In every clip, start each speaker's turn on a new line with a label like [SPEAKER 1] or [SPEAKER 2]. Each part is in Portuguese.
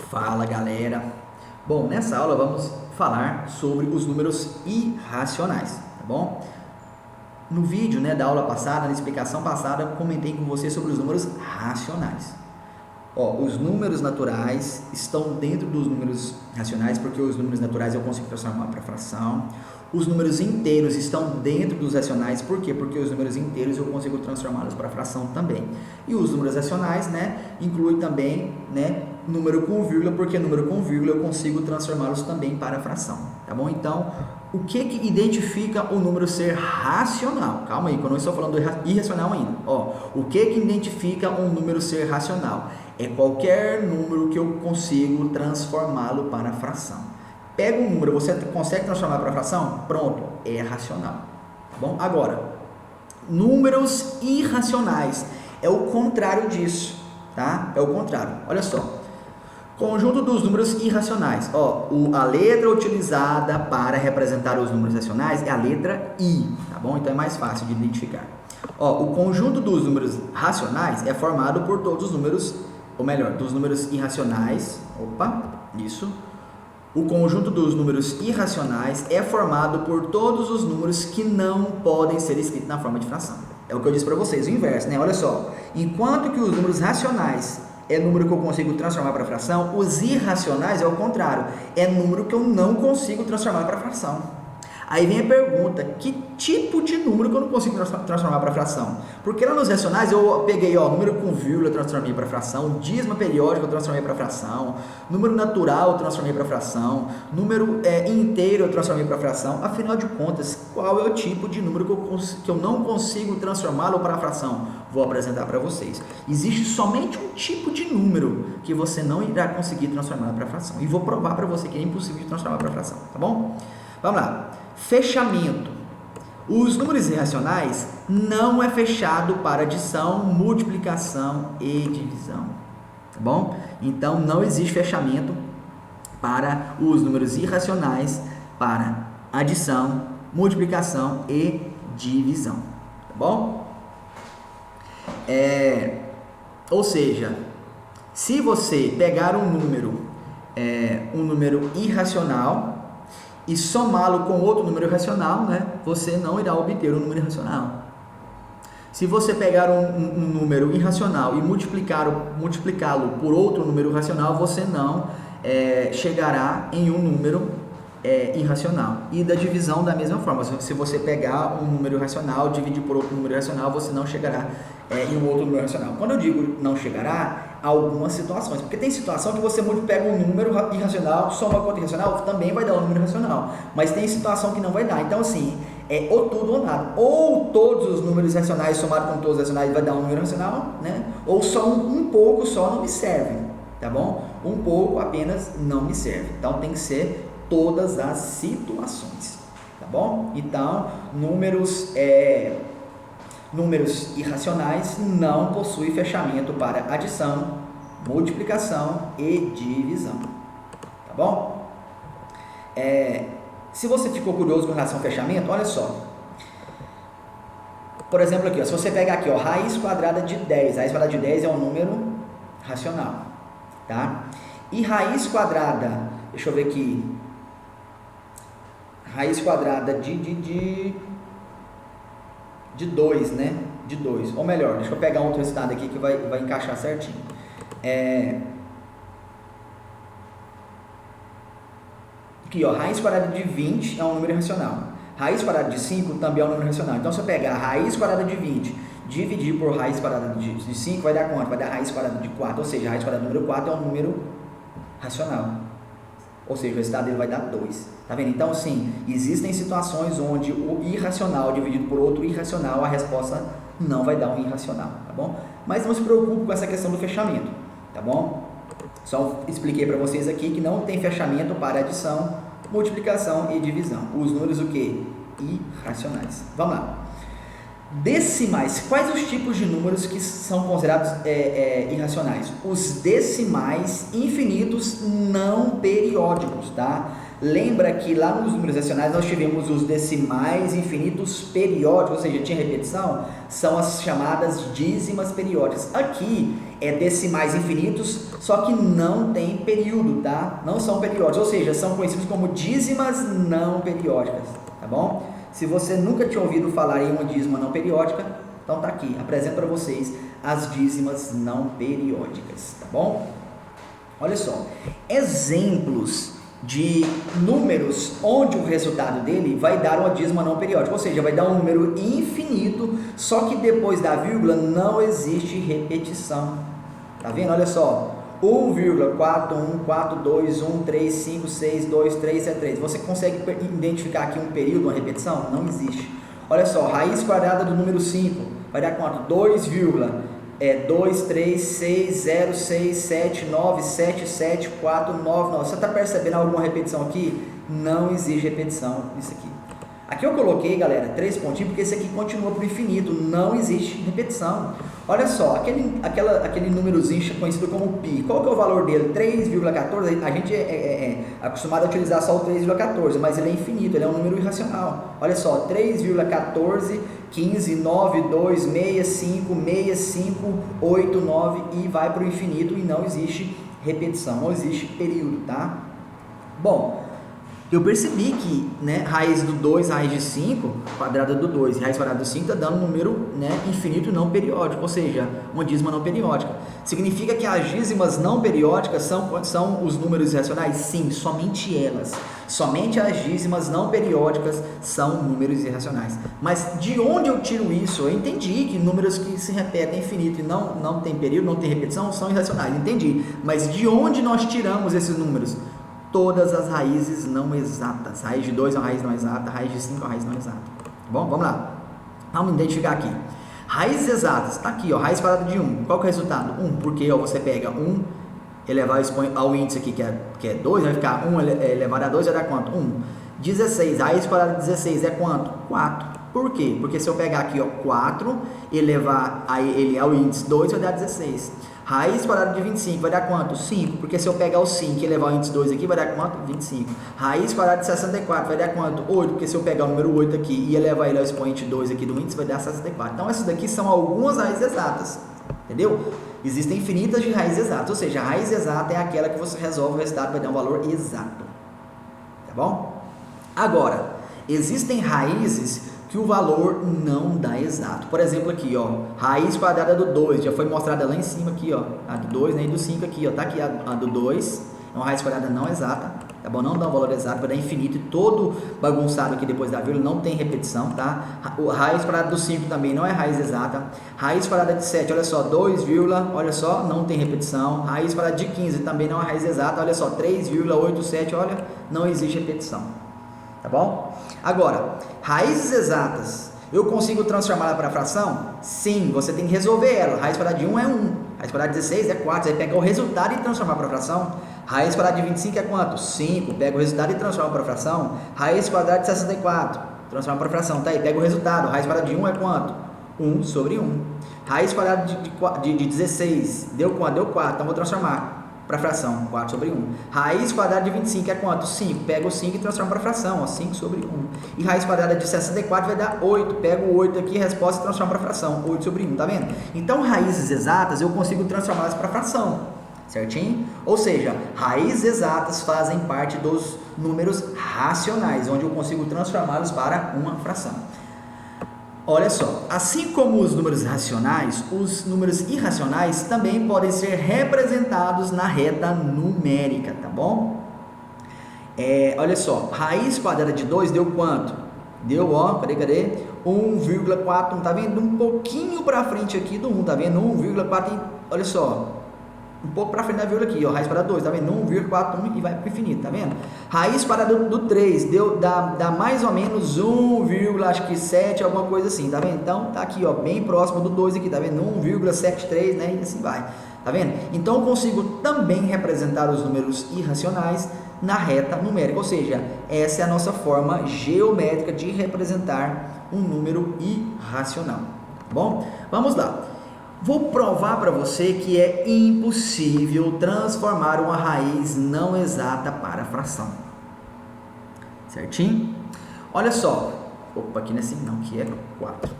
[SPEAKER 1] Fala galera! Bom, nessa aula vamos falar sobre os números irracionais, tá bom? No vídeo, da aula passada, na explicação passada, comentei com você sobre os números racionais. Os números naturais estão dentro dos números racionais, porque os números naturais eu consigo transformar para fração. Os números inteiros estão dentro dos racionais, por quê? Porque os números inteiros eu consigo transformá-los para fração também. E os números racionais, inclui também, número com vírgula, porque número com vírgula eu consigo transformá-los também para fração, tá bom? Então, o que identifica o número ser racional? Calma aí, que eu não estou falando do irracional ainda. O que identifica um número ser racional? É qualquer número que eu consigo transformá-lo para fração. Pega um número, você consegue transformar para fração? Pronto, é racional, tá bom? Agora, números irracionais é o contrário disso, tá? É o contrário. Olha só, conjunto dos números irracionais. A letra utilizada para representar os números racionais é a letra I, tá bom? Então é mais fácil de identificar. O conjunto dos números racionais é formado por todos os números, ou melhor, dos números irracionais. O conjunto dos números irracionais é formado por todos os números que não podem ser escritos na forma de fração. É o que eu disse para vocês, o inverso, Olha só, enquanto que os números racionais é número que eu consigo transformar para fração, os irracionais é o contrário, é número que eu não consigo transformar para fração. Aí vem a pergunta, que tipo de número que eu não consigo transformar para fração? Porque lá nos racionais eu peguei, número com vírgula eu transformei para fração, dízima periódica eu transformei para fração, número natural eu transformei para fração, número inteiro eu transformei para fração. Afinal de contas, qual é o tipo de número que eu não consigo transformá-lo para fração? Vou apresentar para vocês. Existe somente um tipo de número que você não irá conseguir transformar para fração. E vou provar para você que é impossível de transformar para fração, tá bom? Vamos lá. Fechamento. Os números irracionais não é fechado para adição, multiplicação e divisão, tá bom? Então, não existe fechamento para os números irracionais para adição, multiplicação e divisão, tá bom? Ou seja, se você pegar um número irracional e somá-lo com outro número racional, você não irá obter um número irracional. Se você pegar um número irracional e multiplicá-lo por outro número racional, você não chegará em um número irracional. E da divisão da mesma forma, se você pegar um número racional, dividir por outro número racional, você não chegará em um outro número racional. Quando eu digo não chegará, algumas situações, porque tem situação que você pega um número irracional, soma com outro irracional, também vai dar um número racional, mas tem situação que não vai dar. Então assim, ou tudo ou nada, ou todos os números racionais somados com todos os racionais vai dar um número racional, ou só um pouco só não me serve, tá bom? Um pouco apenas não me serve. Então tem que ser todas as situações, tá bom? Então, números irracionais não possuem fechamento para adição, multiplicação e divisão, tá bom? Se você ficou curioso com relação ao fechamento, olha só. Por exemplo, aqui, se você pegar aqui, raiz quadrada de 10, raiz quadrada de 10 é um número racional, tá? E raiz quadrada, deixa eu ver aqui, raiz quadrada de 2, de 2, ou melhor, deixa eu pegar outro resultado aqui que vai encaixar certinho. Aqui, raiz quadrada de 20 é um número racional. Raiz quadrada de 5 também é um número racional. Então, se eu pegar a raiz quadrada de 20, dividir por raiz quadrada de 5, vai dar quanto? Vai dar raiz quadrada de 4, ou seja, a raiz quadrada do número 4 é um número racional. Ou seja, o resultado dele vai dar 2. Tá vendo? Então, sim, existem situações onde o irracional dividido por outro irracional, a resposta não vai dar um irracional, tá bom? Mas não se preocupe com essa questão do fechamento, tá bom? Só expliquei para vocês aqui que não tem fechamento para adição, multiplicação e divisão. Os números o quê? Irracionais. Vamos lá. Decimais. Quais os tipos de números que são considerados irracionais? Os decimais infinitos não periódicos, tá? Lembra que lá nos números racionais nós tivemos os decimais infinitos periódicos, ou seja, tinha repetição? São as chamadas dízimas periódicas. Aqui É decimais infinitos, só que não tem período, tá? Não são periódicos, ou seja, são conhecidos como dízimas não periódicas, tá bom? Se você nunca tinha ouvido falar em uma dízima não periódica, então tá aqui, apresento para vocês as dízimas não periódicas, tá bom? Olha só, exemplos de números onde o resultado dele vai dar uma dízima não periódica, ou seja, vai dar um número infinito, só que depois da vírgula não existe repetição. Tá vendo? Olha só, 1,414213562373. Você consegue identificar aqui um período, uma repetição? Não existe. Olha só, raiz quadrada do número 5 vai dar quanto? 2,2360677977499. Você está percebendo alguma repetição aqui? Não existe repetição nisso aqui. Aqui eu coloquei, galera, 3 pontinhos, porque esse aqui continua para o infinito, não existe repetição. Olha só, aquele númerozinho conhecido como π, qual que é o valor dele? 3,14, a gente é acostumado a utilizar só o 3,14, mas ele é infinito, ele é um número irracional. Olha só, 3,14, 15, 9, 2, 6, 5, 6, 5, 8, 9 e vai para o infinito e não existe repetição, não existe período, tá? Bom, eu percebi que, né, raiz do 2, raiz de 5, quadrada do 2 e raiz quadrada do 5 está dando um número, né, infinito não periódico, ou seja, uma dízima não periódica. Significa que as dízimas não periódicas são os números irracionais? Sim, somente elas. Somente as dízimas não periódicas são números irracionais. Mas de onde eu tiro isso? Eu entendi que números que se repetem infinito e não tem período, não tem repetição, são irracionais. Entendi. Mas de onde nós tiramos esses números? Todas as raízes não exatas. Raiz de 2 é uma raiz não exata, raiz de 5 é uma raiz não exata. Tá bom? Vamos lá. Vamos identificar aqui. Raízes exatas, está aqui, ó, raiz quadrada de 1. Qual que é o resultado? 1, porque ó, você pega 1 elevado ao índice aqui, que é 2, vai ficar 1 elevado a 2, vai dar quanto? 1. 16, raiz quadrada de 16 é quanto? 4. Por quê? Porque se eu pegar aqui, ó, 4, elevar ele ao índice 2, vai dar 16. Raiz quadrada de 25 vai dar quanto? 5, porque se eu pegar o 5 e elevar o índice 2 aqui, vai dar quanto? 25. Raiz quadrada de 64 vai dar quanto? 8, porque se eu pegar o número 8 aqui e elevar ele ao expoente 2 aqui do índice, vai dar 64. Então, essas daqui são algumas raízes exatas, entendeu? Existem infinitas de raízes exatas, ou seja, a raiz exata é aquela que você resolve o resultado, vai dar um valor exato, tá bom? Agora, existem raízes que o valor não dá exato. Por exemplo aqui, ó, raiz quadrada do 2, já foi mostrada lá em cima aqui, ó, a do 2, né, e do 5 aqui, ó, tá aqui a do 2, é uma raiz quadrada não exata, tá bom? Não dá um valor exato, vai dar infinito e todo bagunçado aqui depois da vírgula, não tem repetição, tá? O raiz quadrada do 5 também não é raiz exata. Raiz quadrada de 7, olha só, 2, olha só, não tem repetição. Raiz quadrada de 15 também não é raiz exata, olha só, 3,87, olha, não existe repetição. Tá bom? Agora, raízes exatas, eu consigo transformá-la para fração? Sim, você tem que resolver ela. Raiz quadrada de 1 é 1, raiz quadrada de 16 é 4, você vai pegar o resultado e transformar para fração. Raiz quadrada de 25 é quanto? 5, pega o resultado e transforma para fração. Raiz quadrada de 64, transforma para fração, tá aí, pega o resultado. Raiz quadrada de 1 é quanto? 1 sobre 1. Raiz quadrada de 16, deu quanto? Deu 4, então vou transformar para fração, 4 sobre 1. Raiz quadrada de 25 é quanto? 5. Pega o 5 e transforma para fração, ó, 5 sobre 1. E raiz quadrada de 64 vai dar 8. Pega o 8 aqui, resposta e transforma para fração, 8 sobre 1, tá vendo? Então, raízes exatas eu consigo transformá-las para fração, certinho? Ou seja, raízes exatas fazem parte dos números racionais, onde eu consigo transformá-los para uma fração. Olha só, assim como os números racionais, os números irracionais também podem ser representados na reta numérica, tá bom? Olha só, raiz quadrada de 2 deu quanto? Deu, ó, cadê? 1,41, tá vendo? Um pouquinho para frente aqui do 1, tá vendo? 1,4, olha só, um pouco para frente da vírgula aqui, ó, raiz quadrada 2, tá vendo? 1,41 e vai para o infinito, tá vendo? Raiz quadrada do 3, dá mais ou menos 1,7, alguma coisa assim, tá vendo? Então, tá aqui, ó, bem próximo do 2 aqui, tá vendo? 1,73, né? E assim vai, tá vendo? Então, eu consigo também representar os números irracionais na reta numérica, ou seja, essa é a nossa forma geométrica de representar um número irracional, tá bom? Vamos lá. Vou provar para você que é impossível transformar uma raiz não exata para fração. Certinho? Olha só. Opa, aqui não é assim não, que é 4.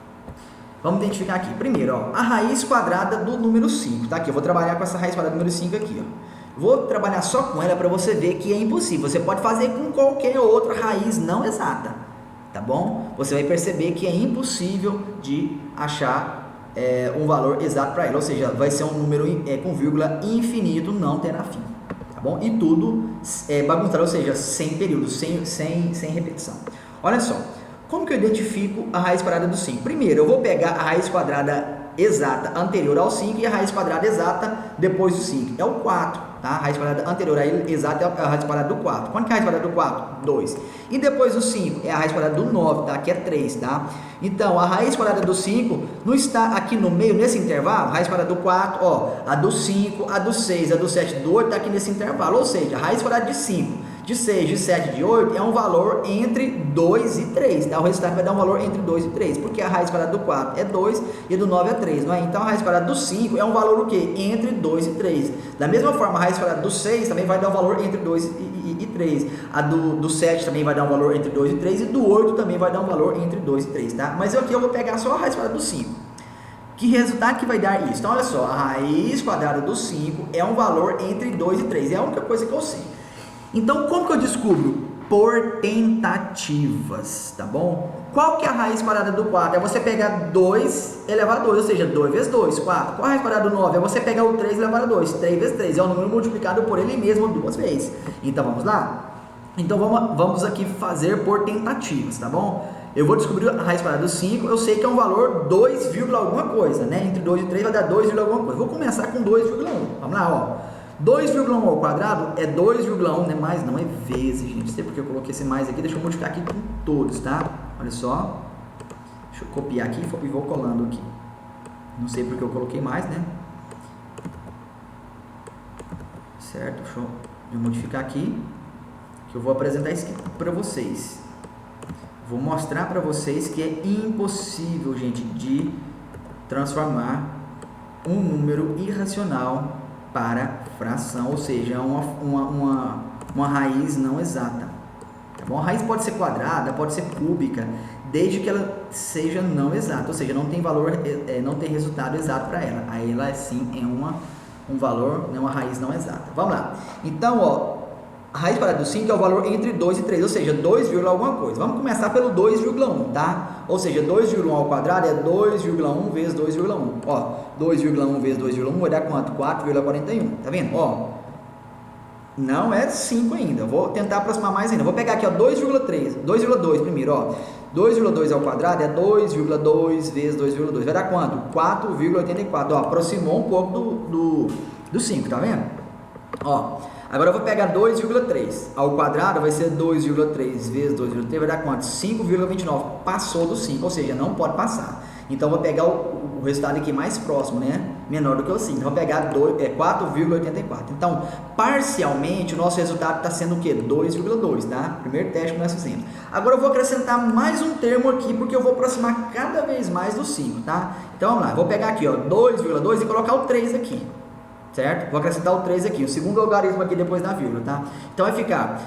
[SPEAKER 1] Vamos identificar aqui. Primeiro, ó, a raiz quadrada do número 5. Tá aqui, eu vou trabalhar com essa raiz quadrada do número 5 aqui, ó. Vou trabalhar só com ela para você ver que é impossível. Você pode fazer com qualquer outra raiz não exata, tá bom? Você vai perceber que é impossível de achar um valor exato para ela. Ou seja, vai ser um número com vírgula infinito, não terá fim. Tá bom? E tudo bagunçado, ou seja, sem período, sem repetição. Olha só, como que eu identifico a raiz quadrada do 5? Primeiro, eu vou pegar a raiz quadrada exata anterior ao 5 e a raiz quadrada exata depois do 5. É o 4, tá? A raiz quadrada anterior a ele exata é a raiz quadrada do 4. Quanto que é a raiz quadrada do 4? 2. E depois do 5 é a raiz quadrada do 9, tá? Que é 3, tá? Então, a raiz quadrada do 5 não está aqui no meio, nesse intervalo. A raiz quadrada do 4, ó, a do 5, a do 6, a do 7, do 8 está aqui nesse intervalo. Ou seja, a raiz quadrada de 5, de 6, de 7, de 8 é um valor entre 2 e 3, tá? O resultado vai dar um valor entre 2 e 3, porque a raiz quadrada do 4 é 2 e a do 9 é 3, não é? Então, a raiz quadrada do 5 é um valor o quê? Entre 2 e 3. Da mesma forma, a raiz quadrada do 6 também vai dar um valor entre 2 e 3. A do 7 também vai dar um valor entre 2 e 3 e do 8 também vai dar um valor entre 2 e 3, tá? Mas aqui eu vou pegar só a raiz quadrada do 5. Que resultado que vai dar isso? Então, olha só, a raiz quadrada do 5 é um valor entre 2 e 3, é a única coisa que eu sei. Então, como que eu descubro? Por tentativas, tá bom? Qual que é a raiz quadrada do 4? É você pegar 2 elevado a 2, ou seja, 2 vezes 2, 4. Qual a raiz quadrada do 9? É você pegar o 3 elevado a 2, 3 vezes 3. É o número multiplicado por ele mesmo 2 vezes. Então, vamos lá? Então, vamos aqui fazer por tentativas, tá bom? Eu vou descobrir a raiz quadrada do 5, eu sei que é um valor 2, alguma coisa, né? Entre 2 e 3 vai dar 2, alguma coisa. Vou começar com 2,1. Vamos lá, ó. 2,1 ao quadrado é 2,1, né? Mais não, é vezes, gente. Não sei porque eu coloquei esse mais aqui. Deixa eu multiplicar aqui com todos, tá? Olha só. Deixa eu copiar aqui e vou colando aqui. Não sei porque eu coloquei mais, né? Certo? Deixa eu modificar aqui. Que eu vou apresentar isso aqui para vocês. Vou mostrar para vocês que é impossível, gente, de transformar um número irracional para fração, ou seja, uma raiz não exata, tá bom? A raiz pode ser quadrada, pode ser cúbica, desde que ela seja não exata, ou seja, não tem valor, não tem resultado exato para ela. Aí ela sim é um valor, né, uma raiz não exata. Vamos lá. Então, ó, a raiz quadrada do 5 é o valor entre 2 e 3, ou seja, 2, alguma coisa. Vamos começar pelo 2,1, tá? Ou seja, 2,1 ao quadrado é 2,1 vezes 2,1. Ó, 2,1 vezes 2,1 vai dar quanto? 4,41. Tá vendo? Ó, não é 5 ainda. Vou tentar aproximar mais ainda. Vou pegar aqui, ó, 2,2 primeiro, ó. 2,2 ao quadrado é 2,2 vezes 2,2. Vai dar quanto? 4,84. Ó, aproximou um pouco do 5, tá vendo? Ó, agora eu vou pegar 2,3 ao quadrado, vai ser 2,3 vezes 2,3, vai dar quanto? 5,29, passou do 5, ou seja, não pode passar. Então, vou pegar o resultado aqui mais próximo, né? Menor do que o 5, então, vou pegar 4,84. Então, parcialmente, o nosso resultado está sendo o quê? 2,2, tá? Primeiro teste que nós fizemos. Agora, eu vou acrescentar mais um termo aqui, porque eu vou aproximar cada vez mais do 5, tá? Então, vamos lá, vou pegar aqui, ó, 2,2 e colocar o 3 aqui. Certo? Vou acrescentar o 3 aqui, o segundo logaritmo aqui depois da vírgula, tá? Então, vai ficar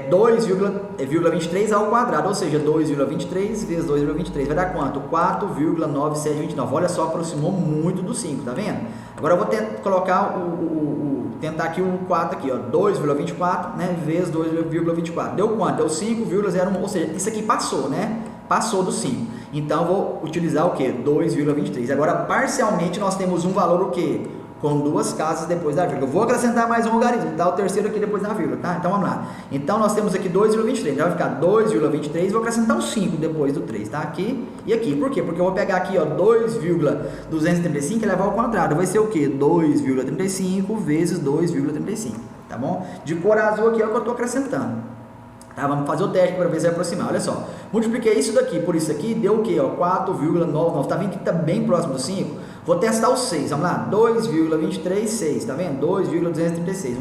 [SPEAKER 1] 2,23 ao quadrado, ou seja, 2,23 vezes 2,23, vai dar quanto? 4,9729. Olha só, aproximou muito do 5, tá vendo? Agora eu vou colocar tentar aqui o 4 aqui, ó, 2,24, né, vezes 2,24. Deu quanto? Deu 5,01, ou seja, isso aqui passou, né? Passou do 5. Então, vou utilizar o que? 2,23. Agora, parcialmente, nós temos um valor o quê? Com duas casas depois da vírgula. Eu vou acrescentar mais um logaritmo, tá? O terceiro aqui depois da vírgula, tá? Então, vamos lá. Então, nós temos aqui 2,23. Então, vai ficar 2,23 e vou acrescentar um 5 depois do 3, tá? Aqui e aqui. Por quê? Porque eu vou pegar aqui, ó, 2,235 e levar ao quadrado. Vai ser o quê? 2,35 vezes 2,35, tá bom? De cor azul aqui é o que eu estou acrescentando. Tá, vamos fazer o teste para ver se vai aproximar. Olha só, multipliquei isso daqui por isso aqui, deu o que? 4,99. Tá vendo que está bem próximo do 5? Vou testar o 6. Vamos lá, 2,23, 6. Tá vendo? 2,236.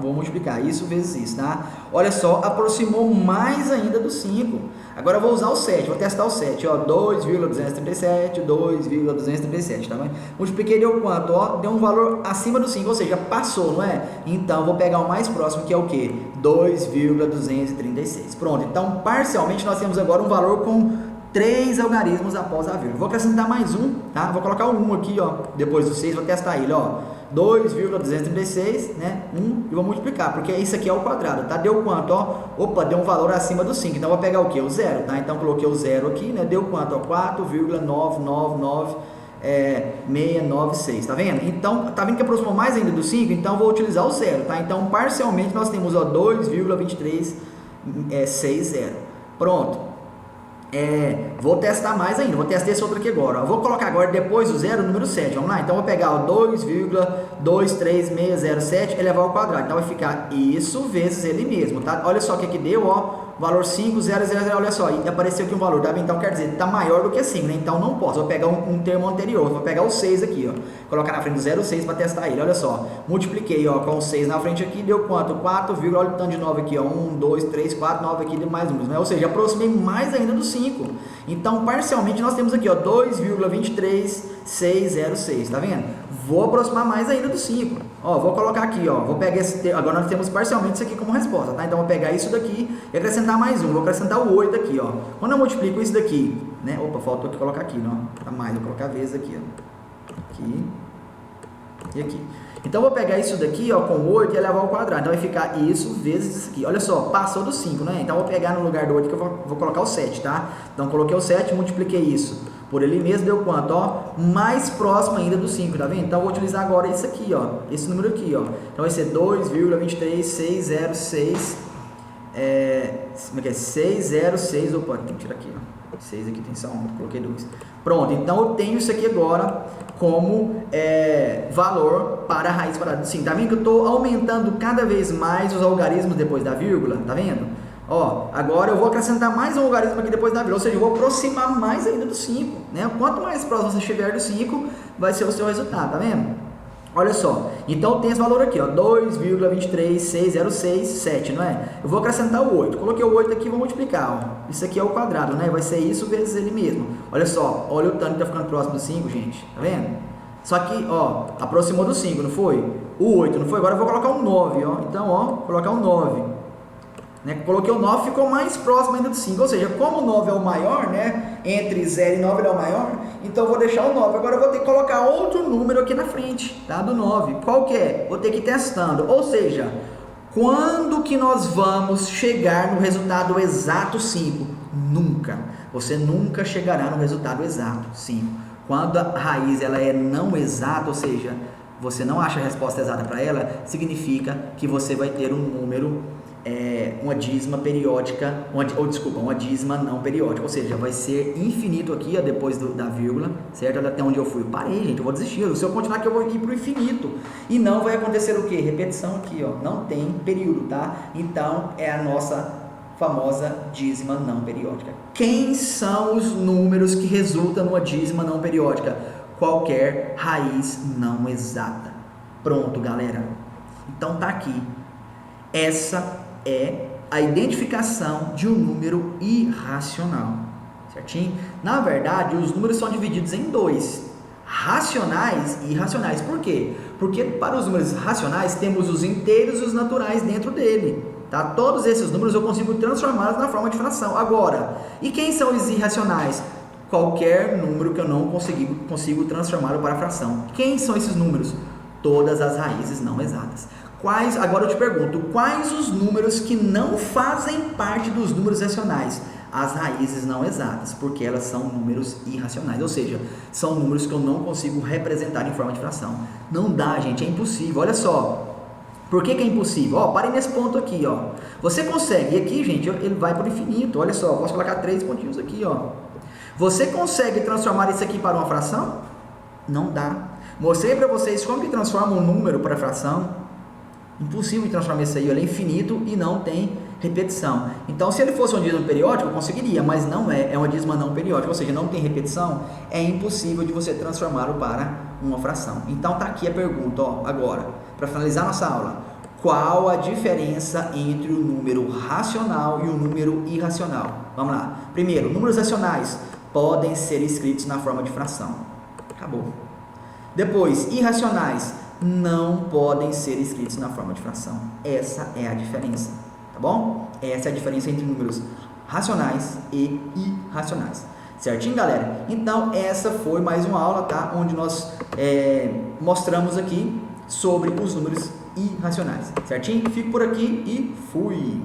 [SPEAKER 1] Vou multiplicar isso vezes isso, tá? Olha só, aproximou mais ainda do 5. Agora eu vou usar o 7. Vou testar o 7. Ó, 2,237, 2,237. Tá vendo? Multipliquei, deu quanto? Ó, deu um valor acima do 5, ou seja, passou, não é? Então, vou pegar o mais próximo, que é o que? 2,236. Pronto, então parcialmente nós temos agora um valor com 3 algarismos após a vírgula. Vou acrescentar mais um, tá? Vou colocar o 1 aqui, ó, depois do 6, vou testar ele, ó. 2,236, né? 1, e vou multiplicar, porque isso aqui é o quadrado, tá? Deu quanto, ó? Opa, deu um valor acima do 5, então vou pegar o que? O 0, tá? Então coloquei o 0 aqui, né? Deu quanto, ó? 4,999696, tá vendo? Então, tá vendo que aproximou mais ainda do 5? Então vou utilizar o 0, tá? Então, parcialmente nós temos, ó, 2,2360. Pronto. Vou testar mais ainda, vou testar esse outro aqui agora, ó. Vou colocar agora depois do 0 o número 7, vamos lá? Então vou pegar o 2,23607 elevar ao quadrado, então vai ficar isso vezes ele mesmo, tá? Olha só o que deu, ó, valor 5,000, olha só, e apareceu aqui um valor, tá? Então quer dizer, tá maior do que 5, né? Então não posso, vou pegar um termo anterior, vou pegar o 6 aqui, ó, colocar na frente do 0,6 para testar ele, olha só, multipliquei, ó, com o 6 na frente aqui, deu quanto? 4, olha o tanto de 9 aqui, ó, 1, 2, 3, 4, 9 aqui, deu mais números, né? Ou seja, aproximei mais ainda do 5. Então, parcialmente, nós temos aqui, ó, 2,23606, tá vendo? Vou aproximar mais ainda do 5. Ó, vou colocar aqui, ó, vou pegar esse, agora nós temos parcialmente isso aqui como resposta, tá? Então, vou pegar isso daqui e acrescentar mais um, vou acrescentar o 8 aqui, ó. Quando eu multiplico isso daqui, né? Opa, faltou aqui colocar aqui, não, tá mais, vou colocar vezes aqui, ó. Aqui e aqui. Então, vou pegar isso daqui, ó, com 8 e elevar ao quadrado. Então, vai ficar isso vezes isso aqui. Olha só, passou do 5, né? Então, vou pegar no lugar do 8 que eu vou colocar o 7, tá? Então, coloquei o 7, multipliquei isso por ele mesmo, deu quanto, ó? Mais próximo ainda do 5, tá vendo? Então, vou utilizar agora isso aqui, ó. Esse número aqui, ó. Então, vai ser 2,23606. Como é que é? 606. Opa, tem que tirar aqui, ó. 6 aqui tem só 1, coloquei 2. Pronto, então eu tenho isso aqui agora como valor para a raiz quadrada de 5. Tá vendo que eu estou aumentando cada vez mais os algarismos depois da vírgula? Tá vendo? Ó, agora eu vou acrescentar mais um algarismo aqui depois da vírgula, ou seja, eu vou aproximar mais ainda do 5, né? Quanto mais próximo você estiver do 5, vai ser o seu resultado, tá vendo? Olha só, então tem esse valor aqui, ó, 2,23606,7, não é? Eu vou acrescentar o 8, coloquei o 8 aqui e vou multiplicar, ó. Isso aqui é o quadrado, né? Vai ser isso vezes ele mesmo. Olha só, olha o tanto que tá ficando próximo do 5, gente, tá vendo? Só que, ó, aproximou do 5, não foi? O 8, não foi? Agora eu vou colocar um 9, ó. Então, ó, colocar um 9. Né? Coloquei o 9, ficou mais próximo ainda do 5, ou seja, como o 9 é o maior, né? Entre 0 e 9 ele é o maior, então eu vou deixar o 9. Agora eu vou ter que colocar outro número aqui na frente, tá? Do 9. Qual que é? Vou ter que ir testando, ou seja, quando que nós vamos chegar no resultado exato 5? Nunca. Você nunca chegará no resultado exato 5. Quando a raiz ela é não exata, ou seja, você não acha a resposta exata para ela, significa que você vai ter um número, uma dízima periódica, uma dízima não periódica, ou seja, vai ser infinito aqui, ó, depois da vírgula, certo? Olha até onde eu fui, parei, gente, eu vou desistir, se eu continuar aqui eu vou ir para o infinito, e não vai acontecer o que? Repetição aqui, ó, não tem período, tá? Então, é a nossa famosa dízima não periódica. Quem são os números que resultam numa dízima não periódica? Qualquer raiz não exata. Pronto, galera. Então tá aqui. Essa é a identificação de um número irracional, certinho? Na verdade, os números são divididos em dois, racionais e irracionais. Por quê? Porque para os números racionais temos os inteiros e os naturais dentro dele, tá? Todos esses números eu consigo transformá-los na forma de fração. Agora, e quem são os irracionais? Qualquer número que eu não consigo transformá-lo para fração. Quem são esses números? Todas as raízes não exatas. Agora eu te pergunto, quais os números que não fazem parte dos números racionais? As raízes não exatas, porque elas são números irracionais, ou seja, são números que eu não consigo representar em forma de fração. Não dá, gente, é impossível. Olha só, por que é impossível? Ó, parem nesse ponto aqui, ó. Você consegue, e aqui, gente, ele vai para o infinito. Olha só, posso colocar 3 pontinhos aqui, ó. Você consegue transformar isso aqui para uma fração? Não dá. Mostrei para vocês como que transforma um número para fração. Impossível transformar isso aí, ele é infinito e não tem repetição. Então, se ele fosse um dízimo periódico, eu conseguiria, mas não é uma dízima não periódica, ou seja, não tem repetição, é impossível de você transformá-lo para uma fração. Então, tá aqui a pergunta, ó, agora, para finalizar nossa aula. Qual a diferença entre o número racional e o número irracional? Vamos lá. Primeiro, números racionais podem ser escritos na forma de fração. Acabou. Depois, irracionais não podem ser escritos na forma de fração. Essa é a diferença, tá bom? Essa é a diferença entre números racionais e irracionais. Certinho, galera? Então, essa foi mais uma aula, tá? Onde nós mostramos aqui sobre os números irracionais. Certinho? Fico por aqui e fui!